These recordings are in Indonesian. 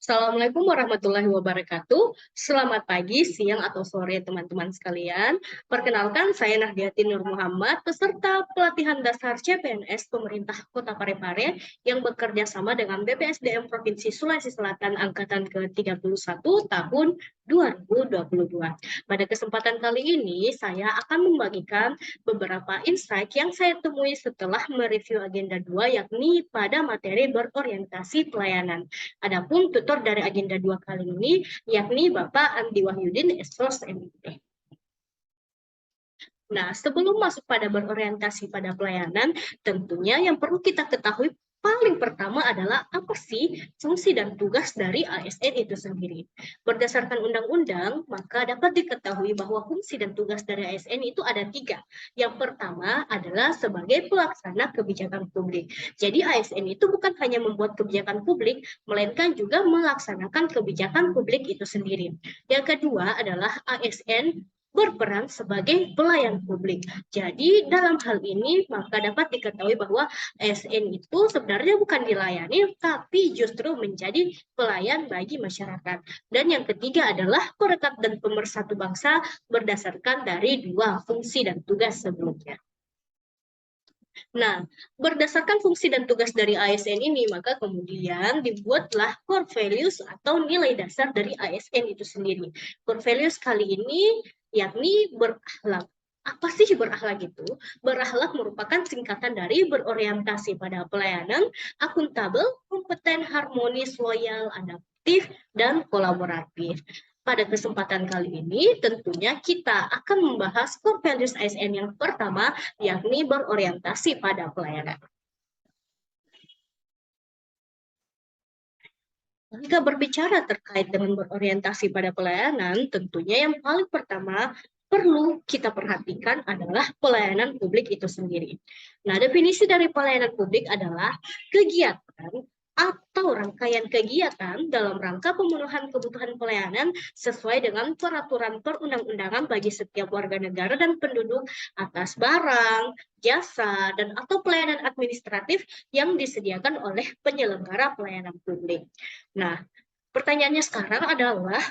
Assalamualaikum warahmatullahi wabarakatuh. Selamat pagi, siang, atau sore teman-teman sekalian. Perkenalkan, saya Nahdiati Nur Muhammad, peserta pelatihan dasar CPNS Pemerintah Kota Parepare yang bekerja sama dengan BPSDM Provinsi Sulawesi Selatan Angkatan ke-31 tahun 2022. Pada kesempatan kali ini, saya akan membagikan beberapa insight yang saya temui setelah mereview agenda 2, yakni pada materi berorientasi pelayanan. Adapun tutor dari agenda 2 kali ini yakni Bapak Andi Wahyudin, Esos MIT. Nah, sebelum masuk pada berorientasi pada pelayanan, tentunya yang perlu kita ketahui paling pertama adalah apa sih fungsi dan tugas dari ASN itu sendiri. Berdasarkan undang-undang, maka dapat diketahui bahwa fungsi dan tugas dari ASN itu ada 3. Yang pertama adalah sebagai pelaksana kebijakan publik. Jadi ASN itu bukan hanya membuat kebijakan publik, melainkan juga melaksanakan kebijakan publik itu sendiri. Yang kedua adalah ASN berperan sebagai pelayan publik. Jadi dalam hal ini maka dapat diketahui bahwa ASN itu sebenarnya bukan dilayani, tapi justru menjadi pelayan bagi masyarakat. Dan yang ketiga adalah perekat dan pemersatu bangsa berdasarkan dari 2 fungsi dan tugas sebelumnya. Nah, berdasarkan fungsi dan tugas dari ASN ini, maka kemudian dibuatlah core values atau nilai dasar dari ASN itu sendiri. Core values kali ini yakni berakhlak. Apa sih berakhlak itu? Berakhlak merupakan singkatan dari berorientasi pada pelayanan, akuntabel, kompeten, harmonis, loyal, adaptif, dan kolaboratif. Pada kesempatan kali ini, tentunya kita akan membahas core values ASN yang pertama, yakni berorientasi pada pelayanan. Jika berbicara terkait dengan berorientasi pada pelayanan, tentunya yang paling pertama perlu kita perhatikan adalah pelayanan publik itu sendiri. Nah, definisi dari pelayanan publik adalah kegiatan atau rangkaian kegiatan dalam rangka pemenuhan kebutuhan pelayanan sesuai dengan peraturan perundang-undangan bagi setiap warga negara dan penduduk atas barang, jasa, dan atau pelayanan administratif yang disediakan oleh penyelenggara pelayanan publik. Nah, pertanyaannya sekarang adalah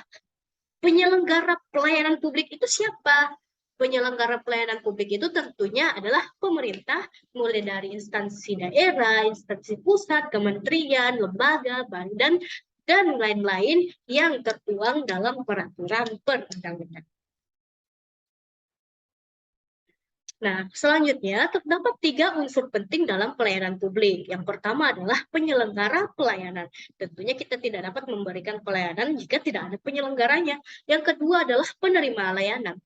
penyelenggara pelayanan publik itu siapa? Penyelenggara pelayanan publik itu tentunya adalah pemerintah, mulai dari instansi daerah, instansi pusat, kementerian, lembaga, badan, dan lain-lain yang tertuang dalam peraturan perundang-undangan. Nah, selanjutnya terdapat 3 unsur penting dalam pelayanan publik. Yang pertama adalah penyelenggara pelayanan. Tentunya kita tidak dapat memberikan pelayanan jika tidak ada penyelenggaranya. Yang kedua adalah penerima layanan.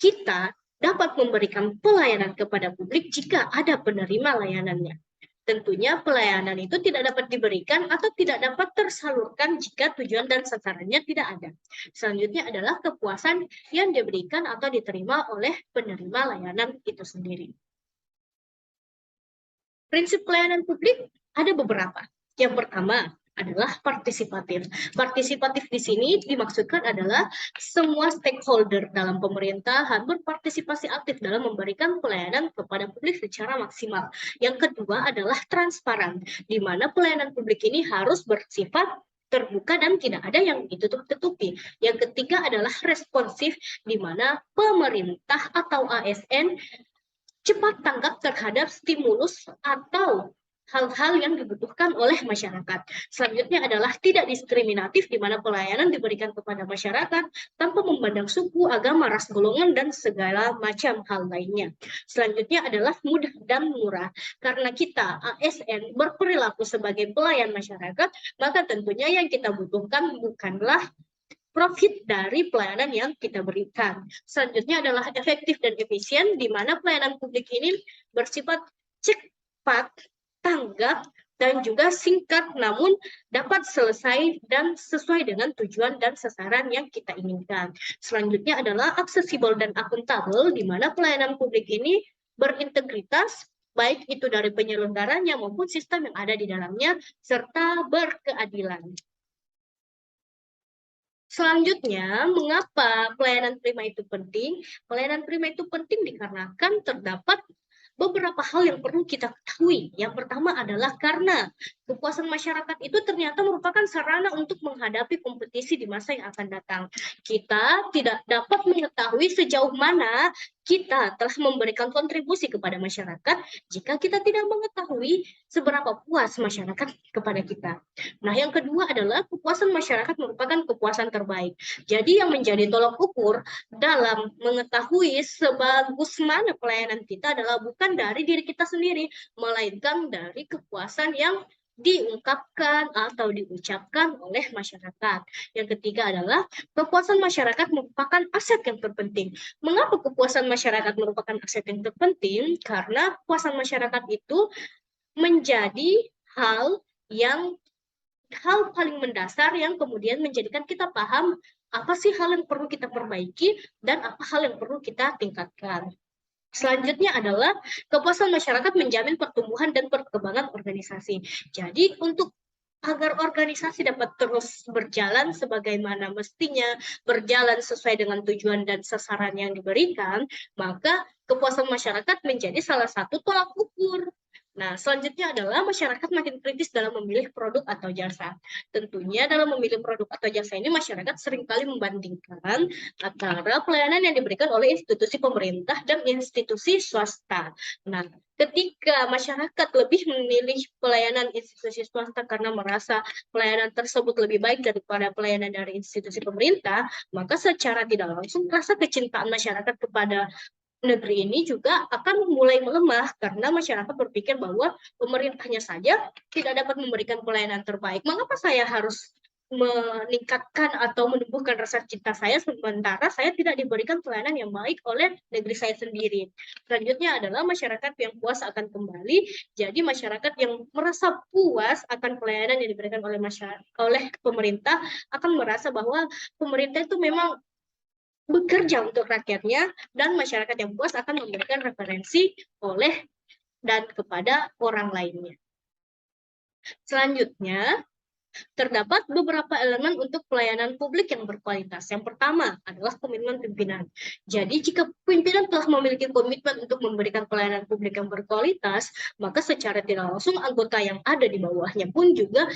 Kita dapat memberikan pelayanan kepada publik jika ada penerima layanannya. Tentunya pelayanan itu tidak dapat diberikan atau tidak dapat tersalurkan jika tujuan dan sasarannya tidak ada. Selanjutnya adalah kepuasan yang diberikan atau diterima oleh penerima layanan itu sendiri. Prinsip pelayanan publik ada beberapa. Yang pertama adalah partisipatif. Partisipatif di sini dimaksudkan adalah semua stakeholder dalam pemerintahan berpartisipasi aktif dalam memberikan pelayanan kepada publik secara maksimal. Yang kedua adalah transparan, di mana pelayanan publik ini harus bersifat terbuka dan tidak ada yang ditutup-tutupi. Yang ketiga adalah responsif, di mana pemerintah atau ASN cepat tanggap terhadap stimulus atau hal-hal yang dibutuhkan oleh masyarakat. Selanjutnya adalah tidak diskriminatif, di mana pelayanan diberikan kepada masyarakat tanpa memandang suku, agama, ras, golongan, dan segala macam hal lainnya. Selanjutnya adalah mudah dan murah. Karena kita ASN berperilaku sebagai pelayan masyarakat, maka tentunya yang kita butuhkan bukanlah profit dari pelayanan yang kita berikan. Selanjutnya adalah efektif dan efisien, di mana pelayanan publik ini bersifat cepat, tanggap, dan juga singkat, namun dapat selesai dan sesuai dengan tujuan dan sasaran yang kita inginkan. Selanjutnya adalah aksesibel dan akuntabel, di mana pelayanan publik ini berintegritas, baik itu dari penyelenggaranya maupun sistem yang ada di dalamnya, serta berkeadilan. Selanjutnya, mengapa pelayanan prima itu penting? Pelayanan prima itu penting dikarenakan terdapat beberapa hal yang perlu kita ketahui. Yang pertama adalah karena kepuasan masyarakat itu ternyata merupakan sarana untuk menghadapi kompetisi di masa yang akan datang. Kita tidak dapat mengetahui sejauh mana kita telah memberikan kontribusi kepada masyarakat jika kita tidak mengetahui seberapa puas masyarakat kepada kita. Nah, yang kedua adalah kepuasan masyarakat merupakan kepuasan terbaik. Jadi yang menjadi tolak ukur dalam mengetahui sebagus mana pelayanan kita adalah bukan dari diri kita sendiri, melainkan dari kepuasan yang diungkapkan atau diucapkan oleh masyarakat. Yang ketiga adalah kepuasan masyarakat merupakan aset yang terpenting. Mengapa kepuasan masyarakat merupakan aset yang terpenting? Karena kepuasan masyarakat itu menjadi hal paling mendasar yang kemudian menjadikan kita paham apa sih hal yang perlu kita perbaiki dan apa hal yang perlu kita tingkatkan. Selanjutnya adalah kepuasan masyarakat menjamin pertumbuhan dan perkembangan organisasi. Jadi untuk agar organisasi dapat terus berjalan sebagaimana mestinya, berjalan sesuai dengan tujuan dan sasaran yang diberikan, maka kepuasan masyarakat menjadi salah satu tolak ukur. Nah, selanjutnya adalah masyarakat makin kritis dalam memilih produk atau jasa. Tentunya dalam memilih produk atau jasa ini masyarakat seringkali membandingkan antara pelayanan yang diberikan oleh institusi pemerintah dan institusi swasta. Nah, ketika masyarakat lebih memilih pelayanan institusi swasta karena merasa pelayanan tersebut lebih baik daripada pelayanan dari institusi pemerintah, maka secara tidak langsung rasa kecintaan masyarakat kepada negeri ini juga akan mulai melemah karena masyarakat berpikir bahwa pemerintahnya saja tidak dapat memberikan pelayanan terbaik. Mengapa saya harus meningkatkan atau menumbuhkan rasa cinta saya sementara saya tidak diberikan pelayanan yang baik oleh negeri saya sendiri. Selanjutnya adalah masyarakat yang puas akan kembali. Jadi masyarakat yang merasa puas akan pelayanan yang diberikan oleh pemerintah akan merasa bahwa pemerintah itu memang bekerja untuk rakyatnya dan masyarakat yang puas akan memberikan referensi oleh dan kepada orang lainnya. Selanjutnya, terdapat beberapa elemen untuk pelayanan publik yang berkualitas. Yang pertama adalah komitmen pimpinan. Jadi jika pimpinan telah memiliki komitmen untuk memberikan pelayanan publik yang berkualitas, maka secara tidak langsung anggota yang ada di bawahnya pun juga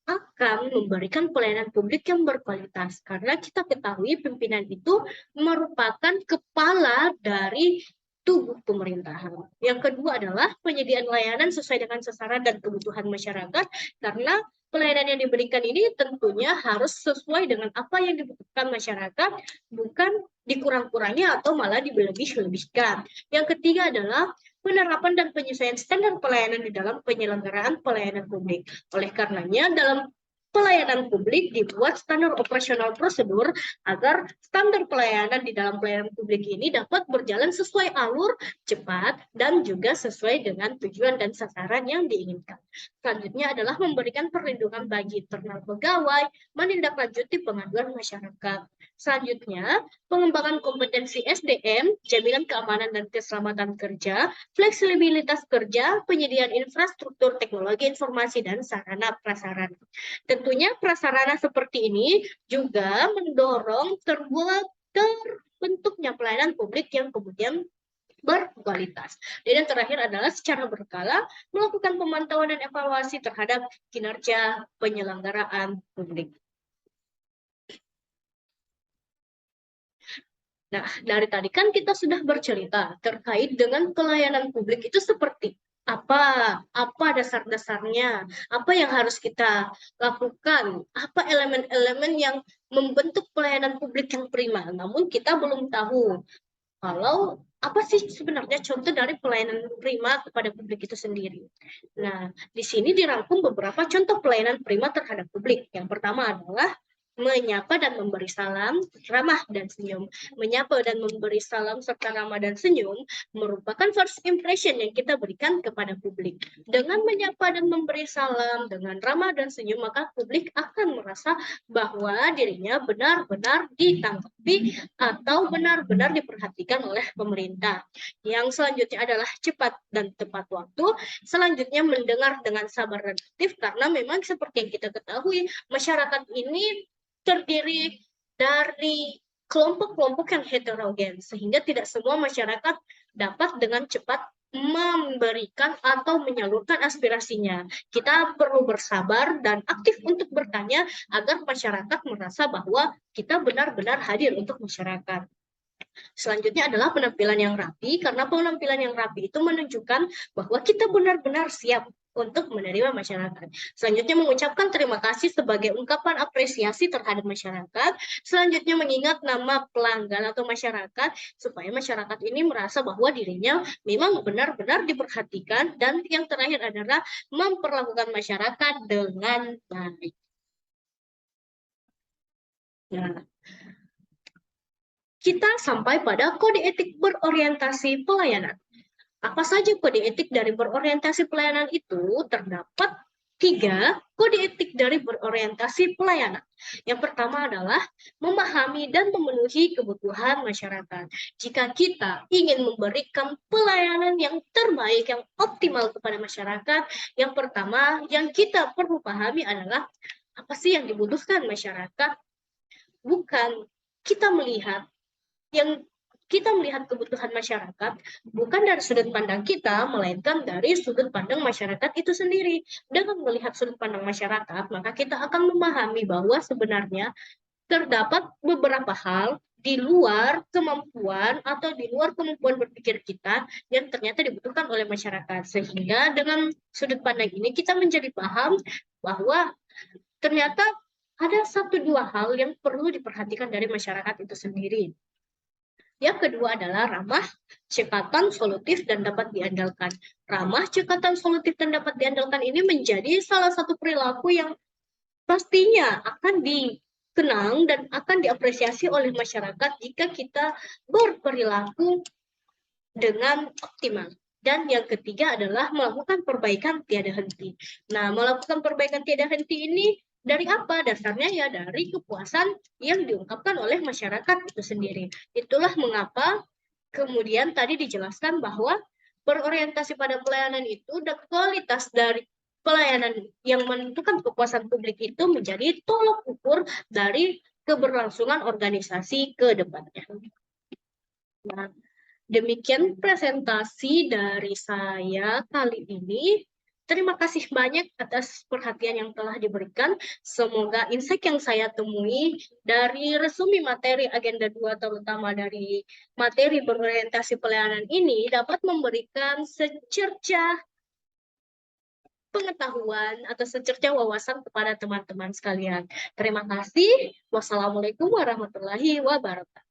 akan memberikan pelayanan publik yang berkualitas. Karena kita ketahui pimpinan itu merupakan kepala dari tubuh pemerintahan. Yang kedua adalah penyediaan layanan sesuai dengan sasaran dan kebutuhan masyarakat, karena pelayanan yang diberikan ini tentunya harus sesuai dengan apa yang dibutuhkan masyarakat, bukan dikurang-kurangi atau malah dilebih-lebihkan. Yang ketiga adalah penerapan dan penyesuaian standar pelayanan di dalam penyelenggaraan pelayanan publik. Oleh karenanya, dalam pelayanan publik dibuat standar operasional prosedur agar standar pelayanan di dalam pelayanan publik ini dapat berjalan sesuai alur, cepat, dan juga sesuai dengan tujuan dan sasaran yang diinginkan. Selanjutnya adalah memberikan perlindungan bagi internal pegawai, menindaklanjuti pengaduan masyarakat. Selanjutnya, pengembangan kompetensi SDM, jaminan keamanan dan keselamatan kerja, fleksibilitas kerja, penyediaan infrastruktur teknologi informasi dan sarana prasarana. Tentunya prasarana seperti ini juga mendorong terbentuknya pelayanan publik yang kemudian berkualitas. Dan yang terakhir adalah secara berkala melakukan pemantauan dan evaluasi terhadap kinerja penyelenggaraan publik. Nah, dari tadi kan kita sudah bercerita terkait dengan pelayanan publik itu seperti apa dasar-dasarnya, apa yang harus kita lakukan, apa elemen-elemen yang membentuk pelayanan publik yang prima. Namun kita belum tahu kalau apa sih sebenarnya contoh dari pelayanan prima kepada publik itu sendiri. Nah, di sini dirangkum beberapa contoh pelayanan prima terhadap publik. Yang pertama adalah menyapa dan memberi salam, ramah dan senyum. Menyapa dan memberi salam serta ramah dan senyum merupakan first impression yang kita berikan kepada publik. Dengan menyapa dan memberi salam, dengan ramah dan senyum, maka publik akan merasa bahwa dirinya benar-benar ditanggapi atau benar-benar diperhatikan oleh pemerintah. Yang selanjutnya adalah cepat dan tepat waktu. Selanjutnya mendengar dengan sabar dan aktif, karena memang seperti yang kita ketahui, masyarakat ini terdiri dari kelompok-kelompok yang heterogen, sehingga tidak semua masyarakat dapat dengan cepat memberikan atau menyalurkan aspirasinya. Kita perlu bersabar dan aktif untuk bertanya agar masyarakat merasa bahwa kita benar-benar hadir untuk masyarakat. Selanjutnya adalah penampilan yang rapi, karena penampilan yang rapi itu menunjukkan bahwa kita benar-benar siap untuk menerima masyarakat. Selanjutnya mengucapkan terima kasih sebagai ungkapan apresiasi terhadap masyarakat. Selanjutnya mengingat nama pelanggan atau masyarakat supaya masyarakat ini merasa bahwa dirinya memang benar-benar diperhatikan. Dan yang terakhir adalah memperlakukan masyarakat dengan baik. Nah, kita sampai pada kode etik berorientasi pelayanan. Apa saja kode etik dari berorientasi pelayanan itu? Terdapat 3 kode etik dari berorientasi pelayanan. Yang pertama adalah memahami dan memenuhi kebutuhan masyarakat. Jika kita ingin memberikan pelayanan yang terbaik, yang optimal kepada masyarakat, yang pertama yang kita perlu pahami adalah apa sih yang dibutuhkan masyarakat. Bukan kita melihat kebutuhan masyarakat bukan dari sudut pandang kita, melainkan dari sudut pandang masyarakat itu sendiri. Dengan melihat sudut pandang masyarakat, maka kita akan memahami bahwa sebenarnya terdapat beberapa hal di luar kemampuan atau di luar kemampuan berpikir kita yang ternyata dibutuhkan oleh masyarakat. Sehingga dengan sudut pandang ini kita menjadi paham bahwa ternyata ada 1-2 hal yang perlu diperhatikan dari masyarakat itu sendiri. Yang kedua adalah ramah, cekatan, solutif, dan dapat diandalkan. Ramah, cekatan, solutif, dan dapat diandalkan ini menjadi salah satu perilaku yang pastinya akan dikenang dan akan diapresiasi oleh masyarakat jika kita berperilaku dengan optimal. Dan yang ketiga adalah melakukan perbaikan tiada henti. Nah, melakukan perbaikan tiada henti ini dari apa? Dasarnya ya dari kepuasan yang diungkapkan oleh masyarakat itu sendiri. Itulah mengapa kemudian tadi dijelaskan bahwa berorientasi pada pelayanan itu dan kualitas dari pelayanan yang menentukan kepuasan publik itu menjadi tolok ukur dari keberlangsungan organisasi ke depannya. Nah, demikian presentasi dari saya kali ini. Terima kasih banyak atas perhatian yang telah diberikan. Semoga insight yang saya temui dari resumi materi agenda 2, terutama dari materi berorientasi pelayanan ini, dapat memberikan secercah pengetahuan atau secercah wawasan kepada teman-teman sekalian. Terima kasih. Wassalamualaikum warahmatullahi wabarakatuh.